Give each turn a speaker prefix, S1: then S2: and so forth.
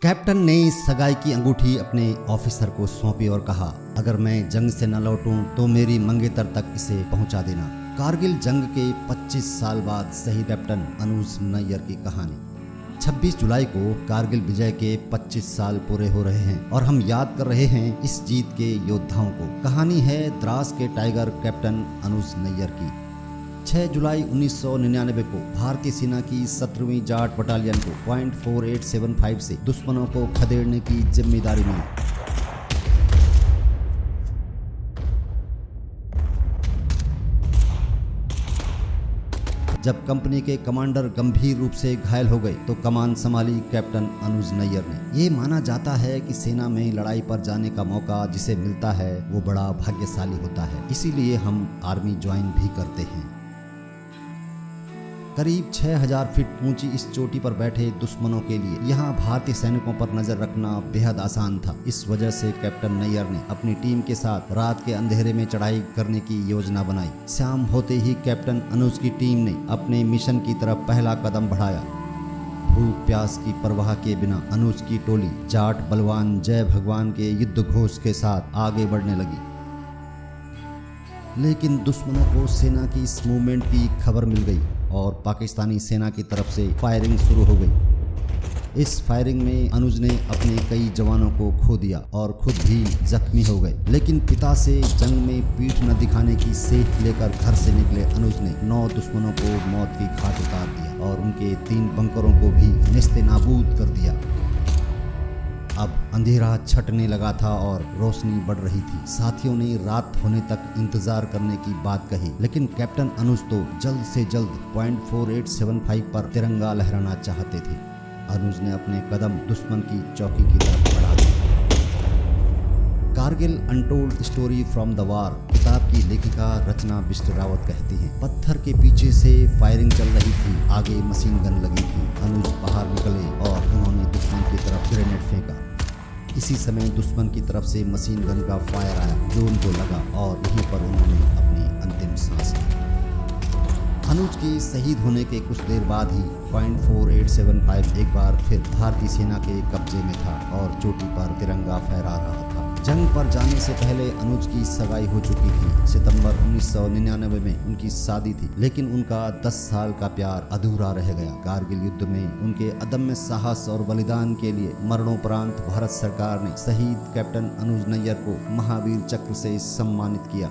S1: Captain ने सगाई की अंगूठी अपने ऑफिसर को सौंपी और कहा, अगर मैं जंग से न लौटूं तो मेरी मंगेतर तक इसे पहुंचा देना। कारगिल जंग के 25 साल बाद शहीद कैप्टन अनुज नैयर की कहानी। 26 जुलाई को कारगिल विजय के 25 साल पूरे हो रहे हैं और हम याद कर रहे हैं इस जीत के योद्धाओं को। कहानी है द्रास के टाइगर कैप्टन अनुज नैयर की। 6 जुलाई 1999 को भारतीय सेना की 17वीं जाट बटालियन को पॉइंट 4875 से दुश्मनों को खदेड़ने की जिम्मेदारी मिली। जब कंपनी के कमांडर गंभीर रूप से घायल हो गए तो कमान संभाली कैप्टन अनुज नैयर ने। ये माना जाता है कि सेना में लड़ाई पर जाने का मौका जिसे मिलता है वो बड़ा भाग्यशाली होता है, इसीलिए हम आर्मी ज्वाइन भी करते हैं। करीब 6000 फीट ऊंची इस चोटी पर बैठे दुश्मनों के लिए यहाँ भारतीय सैनिकों पर नजर रखना बेहद आसान था। इस वजह से कैप्टन नैयर ने अपनी टीम के साथ रात के अंधेरे में चढ़ाई करने की योजना बनाई। शाम होते ही कैप्टन अनुज की टीम ने अपने मिशन की तरफ पहला कदम बढ़ाया। भूख प्यास की परवाह के बिना अनुज की टोली जाट बलवान जय भगवान के युद्ध घोष के साथ आगे बढ़ने लगी। लेकिन दुश्मनों को सेना की इस मूवमेंट की खबर मिल गई और पाकिस्तानी सेना की तरफ से फायरिंग शुरू हो गई। इस फायरिंग में अनुज ने अपने कई जवानों को खो दिया और खुद भी जख्मी हो गए। लेकिन पिता से जंग में पीठ न दिखाने की सेख लेकर घर से निकले अनुज ने 9 दुश्मनों को मौत की घाट उतार दिया और उनके 3 बंकरों को भी नेस्ते नाबूद कर दिया। अब अंधेरा छटने लगा था और रोशनी बढ़ रही थी। साथियों ने रात होने तक इंतजार करने की बात कही, लेकिन कैप्टन अनुज तो जल्द से जल्द पॉइंट 4875 पर तिरंगा लहराना चाहते थे। अनुज ने अपने कदम दुश्मन की चौकी की तरफ बढ़ा दिए। Kargil untold story from the war किताब की लेखिका रचना बिष्ट रावत कहती हैं, पत्थर के पीछे से फायरिंग चल रही थी, आगे मशीन गन लगी थी। अनुज बाहर निकले और उन्होंने दुश्मन की तरफ ग्रेनेड फेंका। इसी समय दुश्मन की तरफ से मशीन गन का फायर आया जो उनको लगा और वहीं पर उन्होंने अपनी अंतिम सांस ली। अनुज के शहीद होने के कुछ देर बाद ही पॉइंट 4875 एक बार फिर भारतीय सेना के कब्जे में था और चोटी पर तिरंगा फहरा रहा था। जंग पर जाने से पहले अनुज की सगाई हो चुकी थी। सितंबर 1999 में उनकी शादी थी, लेकिन उनका 10 साल का प्यार अधूरा रह गया। कारगिल युद्ध में उनके अदम्य साहस और बलिदान के लिए मरणोपरांत भारत सरकार ने शहीद कैप्टन अनुज नैयर को महावीर चक्र से सम्मानित किया।